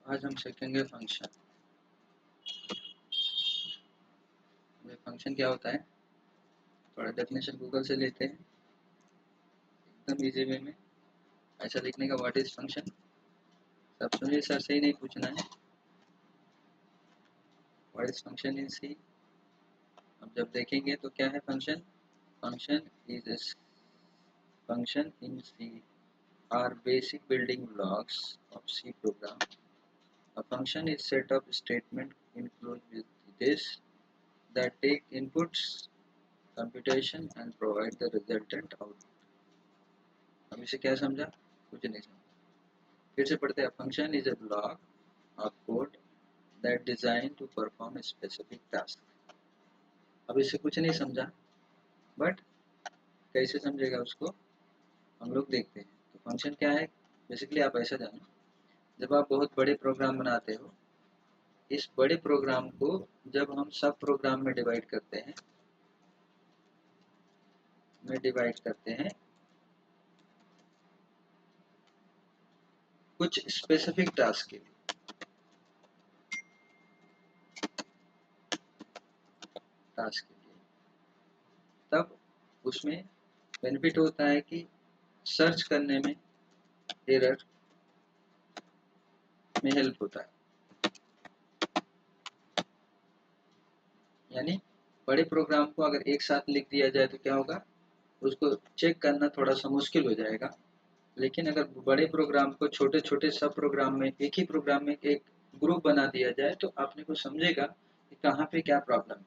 आज हम सीखेंगे फंक्शन। फंक्शन क्या होता है, थोड़ा डेफिनेशन गूगल से लेते हैं एकदम इजी वे में। ऐसा लिखने का व्हाट इज फंक्शन, सब सुनिए, सर से ही नहीं पूछना है। What is function in C, अब जब देखेंगे तो क्या है function. Function is function in C are basic building blocks of C program. A function is set of statement enclosed with this that take inputs, computation and provide the resultant output। अब इसे क्या समझा, कुछ नहीं समझा, फिर से पढ़ते हैं। Function is a block of code that design to perform a specific task. अब इसे कुछ नहीं समझा, बट कैसे समझेगा उसको हम लोग देखते हैं। तो फंक्शन क्या है, बेसिकली आप ऐसा जानो, जब आप बहुत बड़े प्रोग्राम बनाते हो, इस बड़े प्रोग्राम को जब हम सब प्रोग्राम में डिवाइड करते हैं कुछ स्पेसिफिक टास्क के लिए, तब उसमें बेनिफिट होता है कि सर्च करने में एरर में हेल्प होता है। यानी बड़े प्रोग्राम को अगर एक साथ लिख दिया जाए तो क्या होगा, उसको चेक करना थोड़ा सा मुश्किल हो जाएगा। लेकिन अगर बड़े प्रोग्राम को छोटे छोटे सब प्रोग्राम में, एक ही प्रोग्राम में एक ग्रुप बना दिया जाए तो आपने को समझेगा कि कहाँ पे क्या प्रॉब्लम है।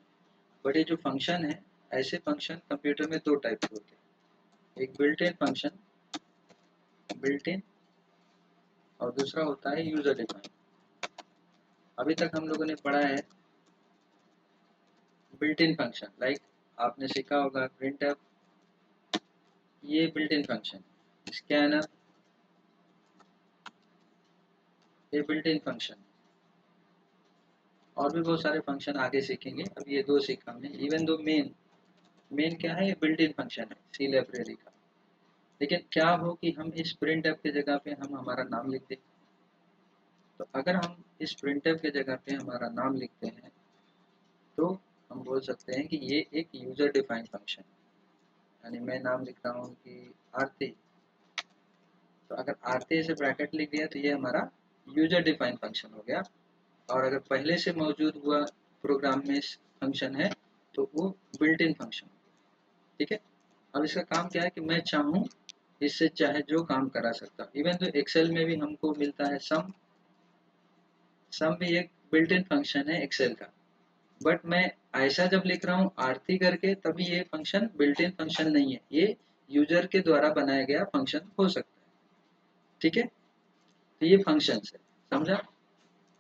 बड़े जो फंक्शन है, ऐसे फंक्शन कंप्यूटर में दो टाइप के होते हैं, एक built in function, built in, और दूसरा होता है यूजर डिफाइन। अभी तक हम लोगों ने पढ़ा है बिल्ट इन फंक्शन, लाइक आपने सीखा होगा प्रिंटफ, ये बिल्ट इन फंक्शन, स्कैनर, ये बिल्ट इन फंक्शन, और भी बहुत सारे फंक्शन आगे सीखेंगे। अब ये दो सीखा हमने। इवन दो मेन क्या है, ये बिल्ट इन फंक्शन है सी लाइब्रेरी का। लेकिन क्या हो कि हम इस प्रिंटफ की जगह पे हम हमारा नाम लिख दें, तो अगर हम इस प्रिंटफ की जगह पे हमारा नाम लिखते हैं तो हम बोल सकते हैं कि ये एक यूजर डिफाइंड फंक्शन। यानी मैं नाम लिख रहा हूँ कि आरती, तो अगर आरती से ब्रैकेट लिख दिया तो ये हमारा यूजर डिफाइंड फंक्शन हो गया। और अगर पहले से मौजूद हुआ प्रोग्राम में फंक्शन है तो वो बिल्ट इन फंक्शन। ठीक है, अब इसका काम क्या है कि मैं चाहूँ इससे चाहे जो काम करा सकता हूँ। इवन तो एक्सेल में भी हमको मिलता है सम भी एक बिल्ट इन फंक्शन है एक्सेल का। बट मैं ऐसा जब लिख रहा हूँ आरती करके, तभी ये फंक्शन बिल्ट इन फंक्शन नहीं है, ये यूजर के द्वारा बनाया गया फंक्शन हो सकता है। ठीक है, तो ये फंक्शन है, समझा।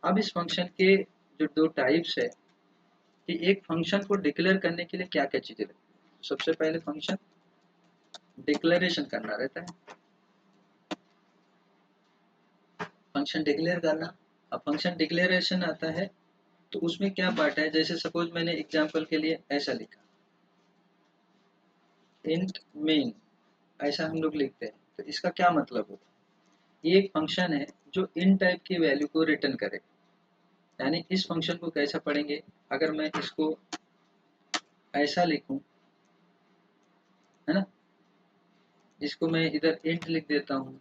अब इस फंक्शन के जो दो टाइप्स है कि एक फंक्शन को डिक्लेयर करने के लिए क्या क्या चीजें लगती है। तो सबसे पहले फंक्शन डिक्लेरेशन करना रहता है, फंक्शन डिक्लेयर करना। अब फंक्शन डिक्लेरेशन आता है तो उसमें क्या पार्ट है, जैसे सपोज मैंने एग्जांपल के लिए ऐसा लिखा इंट मेन, ऐसा हम लोग लिखते हैं, तो इसका क्या मतलब होता है, ये एक फंक्शन है जो इन टाइप की वैल्यू को रिटर्न करे। यानी इस फंक्शन को कैसा पढ़ेंगे, अगर मैं इसको ऐसा लिखूं, है ना, इसको मैं इधर इंट लिख देता हूँ,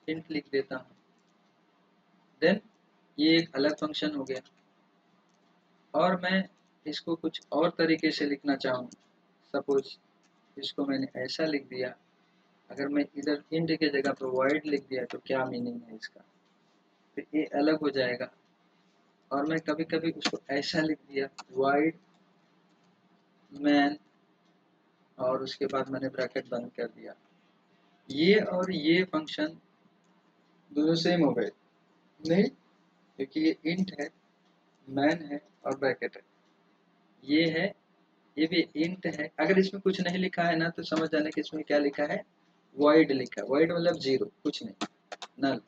इंट लिख देता हूँ, देन ये एक अलग फंक्शन हो गया। और मैं इसको कुछ और तरीके से लिखना चाहूँ, सपोज इसको मैंने ऐसा लिख दिया, अगर मैं इधर इंट के जगह पर वाइड लिख दिया तो क्या मीनिंग है इसका, तो ये अलग हो जाएगा। और मैं कभी कभी उसको ऐसा लिख दिया वाइड मैन, और उसके बाद मैंने ब्रैकेट बंद कर दिया, ये और ये फंक्शन दोनों सेम हो गए नहीं, क्योंकि ये इंट है, मैन है और ब्रैकेट है, ये है, ये भी इंट है। अगर इसमें कुछ नहीं लिखा है ना तो समझ जाना कि इसमें क्या लिखा है, वाइड लिखा है। वाइड मतलब जीरो, कुछ नहीं, नल।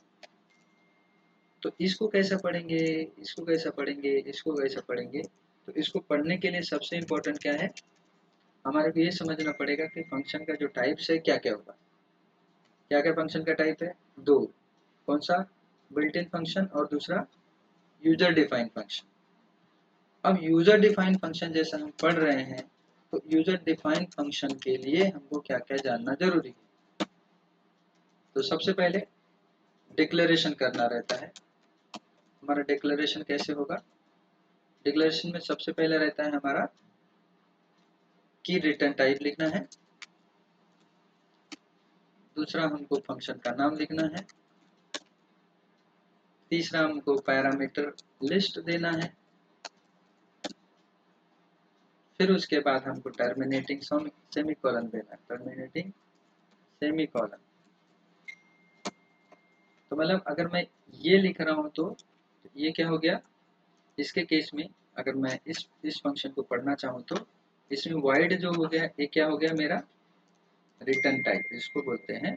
तो इसको कैसा पढ़ेंगे, इसको कैसा पढ़ेंगे, इसको कैसा पढ़ेंगे। तो इसको पढ़ने के लिए सबसे इम्पोर्टेंट क्या है, हमारे को ये समझना पड़ेगा कि फंक्शन का जो टाइप्स है क्या क्या होगा। क्या क्या फंक्शन का टाइप है, दो, कौन सा, बिल्ट इन फंक्शन और दूसरा यूजर डिफाइंड फंक्शन। अब यूजर डिफाइंड फंक्शन जैसे हम पढ़ रहे हैं तो यूजर डिफाइंड फंक्शन के लिए हमको क्या क्या जानना जरूरी है। तो सबसे पहले डिक्लेरेशन करना रहता है। हमारा डिक्लेरेशन कैसे होगा? डिक्लेरेशन में सबसे पहले रहता है हमारा की रिटर्न टाइप लिखना है, दूसरा हमको फंक्शन का नाम लिखना है, तीसरा हमको पैरामीटर लिस्ट देना है, फिर उसके बाद हमको टर्मिनेटिंग सेमीकोलन देना है, टर्मिनेटिंग सेमीकोलन। तो मतलब अगर मैं ये लिख रहा हूं तो ये क्या हो गया? इसके केस में अगर मैं इस फंक्शन को पढ़ना चाहूँ तो इसमें वाइड जो हो गया ये क्या हो गया? मेरा रिटर्न टाइप, इसको बोलते हैं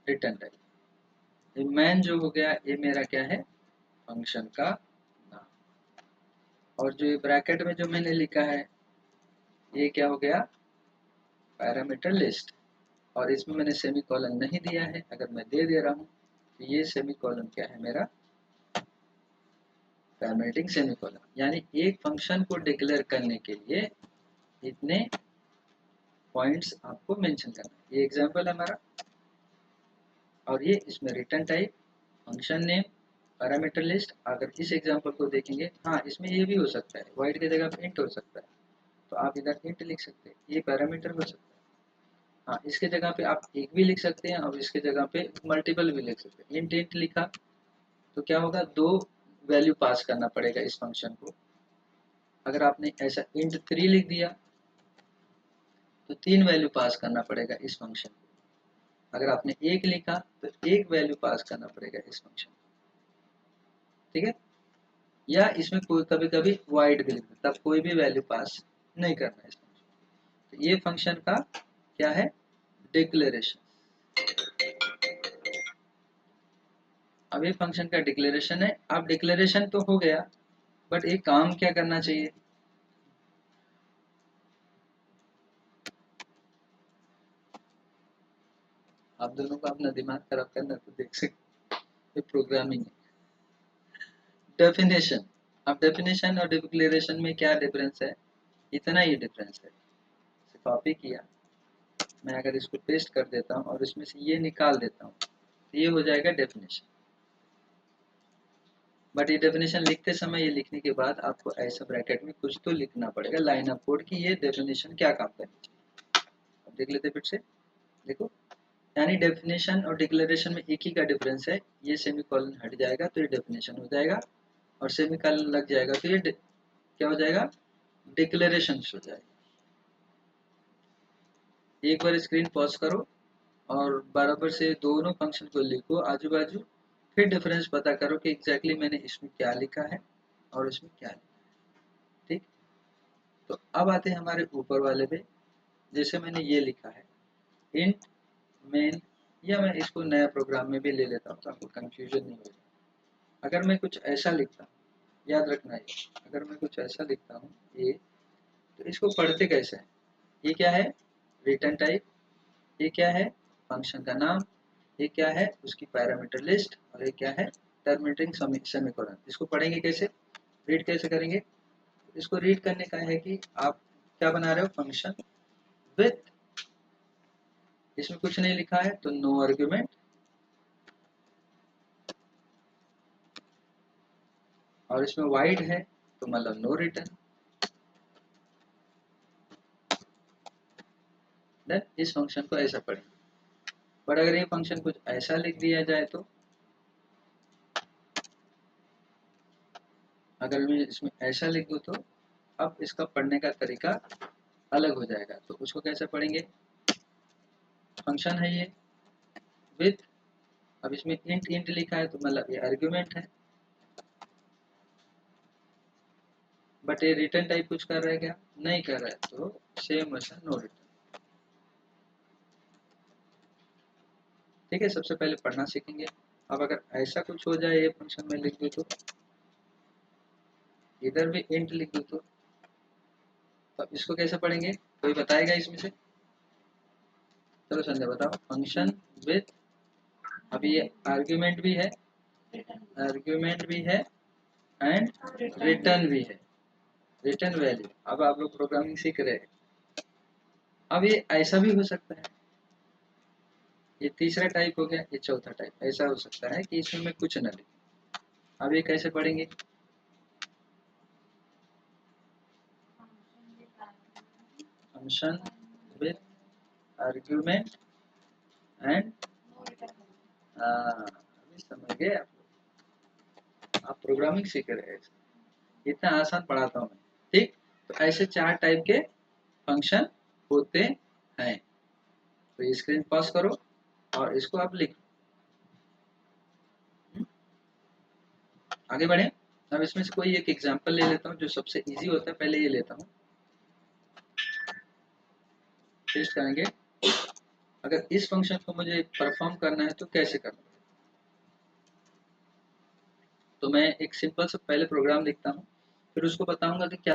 रिटर्न टाइप। ये मैन जो हो गया ये मेरा क्या है? फंक्शन का नाम। और जो ये ब्रैकेट में जो मैंने लिखा है ये क्या हो गया? Parameter list. और इसमें मैंने सेमीकोलन नहीं दिया है, अगर मैं दे दे रहा हूँ तो ये सेमीकोलन क्या है मेरा? Terminating semicolon. यानी एक फंक्शन को डिक्लेयर करने के लिए इतने पॉइंट्स आपको मेंशन करना है। ये एग्जांपल है हमारा, और ये इसमें return type, function name, parameter list. अगर इस एग्जांपल को देखेंगे, हाँ इसमें ये भी हो सकता है, वाइड की जगह पे इंट हो सकता है, तो आप इधर इंट लिख सकते हैं, ये पैरामीटर हो सकता है। हाँ इसके जगह पे आप एक भी लिख सकते हैं और इसके जगह पे मल्टीपल भी लिख सकते हैं। इंट इंट लिखा तो क्या होगा? दो वैल्यू पास करना पड़ेगा इस फंक्शन को। अगर आपने ऐसा इंट 3 लिख दिया तो 3 वैल्यू पास करना पड़ेगा इस फंक्शन को। अगर आपने एक लिखा तो एक वैल्यू पास करना पड़ेगा इस फंक्शन को, ठीक है? या इसमें कोई कभी कभी वाइड भी लिख दे, तब कोई भी वैल्यू पास नहीं करना है इस फंक्शन। तो ये फंक्शन का क्या है? डिक्लेरेशन। अब ये फंक्शन का डिक्लेरेशन है। अब डिक्लेरेशन तो हो गया, बट एक काम क्या करना चाहिए? आप दोनों को अपना दिमाग खराब करना तो देख सकते, ये प्रोग्रामिंग है। डेफिनेशन। अब डेफिनेशन और डिक्लेरेशन में क्या डिफरेंस है? इतना ही डिफरेंस है। कॉपी किया, मैं अगर इसको पेस्ट कर देता हूँ और इसमें से ये निकाल देता हूँ तो ये हो जाएगा डेफिनेशन। बट ये डेफिनेशन लिखते समय, ये लिखने के बाद आपको ऐसा ब्रैकेट में कुछ तो लिखना पड़ेगा, लाइन ऑफ कोड, की ये डेफिनेशन क्या काम करनी चाहिए। अब देख लेते फिर से, देखो। यानी डेफिनेशन और डिक्लेरेशन में एक ही का डिफरेंस है, ये सेमीकोलन हट जाएगा तो ये डेफिनेशन हो जाएगा, और सेमीकोलन लग जाएगा तो ये क्या हो जाएगा? डिक्लेरेशन हो जाएगा। एक बार स्क्रीन पॉज करो और बराबर से दोनों फंक्शन को लिखो आजू बाजू, फिर डिफरेंस पता करो कि एग्जैक्टली मैंने इसमें क्या लिखा है और इसमें क्या लिखा है, ठीक? तो अब आते हैं हमारे ऊपर वाले पे। जैसे मैंने ये लिखा है इंट मेन, या मैं इसको नया प्रोग्राम में भी ले लेता हूँ तो आपको कंफ्यूजन नहीं होगा। अगर मैं कुछ ऐसा लिखता हूँ, याद रखना ये, अगर मैं कुछ ऐसा लिखता हूँ ये, तो इसको पढ़ते कैसे हैं? ये क्या है? Return type. ये क्या है? फंक्शन का नाम। ये क्या है? उसकी पैरामीटर लिस्ट। और ये क्या है? Terminating semicolon. इसको पढ़ेंगे कैसे? रीड कैसे करेंगे? इसको रीड करने का है कि आप क्या बना रहे हो? फंक्शन विथ, इसमें कुछ नहीं लिखा है तो नो आर्ग्यूमेंट, और इसमें वाइड है तो मतलब नो रिटर्न। देन इस फंक्शन को ऐसा पढ़ेंगे। बट अगर ये फंक्शन कुछ ऐसा लिख दिया जाए तो, अगर मैं इसमें ऐसा लिख दूँ तो अब इसका पढ़ने का तरीका अलग हो जाएगा। तो उसको कैसे पढ़ेंगे? फंक्शन है ये विथ, अब इसमें इंट इंट लिखा है तो मतलब ये आर्ग्यूमेंट है, बट ये रिटर्न टाइप कुछ कर रहा है क्या? नहीं कर रहा है, तो सेम वैसा नो रिटर्न। ठीक है, सबसे पहले पढ़ना सीखेंगे। अब अगर ऐसा कुछ हो जाए, ये फंक्शन में लिख दूँ तो, इधर भी इंट लिख दूँ तो इसको कैसे पढ़ेंगे? कोई बताएगा इसमें से? चलो संजय बताओ। फंक्शन विथ, अब ये आर्ग्यूमेंट भी है आर्ग्यूमेंट भी है एंड रिटर्न भी है, रिटर्न वैल्यू। अब आप लोग प्रोग्रामिंग सीख रहे हैं। अब ये ऐसा भी हो सकता है, ये तीसरा टाइप हो गया, ये चौथा टाइप। ऐसा हो सकता है कि इसमें मैं कुछ न लिखूं। अब ये कैसे पढ़ेंगे? फंक्शन विद आर्ग्यूमेंट एंड, अभी समझ गए आप लोग, आप प्रोग्रामिंग सीख रहे हैं, इतना आसान पढ़ाता हूँ मैं। ठीक, तो ऐसे 4 टाइप के फंक्शन होते हैं। तो ये स्क्रीन पॉज करो और इसको आप लिखो। आगे बढ़े। अब इसमें से कोई एक एग्जांपल ले लेता हूँ जो सबसे इजी होता है, पहले ये लेता हूँ, टेस्ट करेंगे। अगर इस फंक्शन को मुझे परफॉर्म करना है तो कैसे करना है? तो मैं एक सिंपल सा पहले प्रोग्राम लिखता हूँ, फिर उसको बताऊंगा कि क्या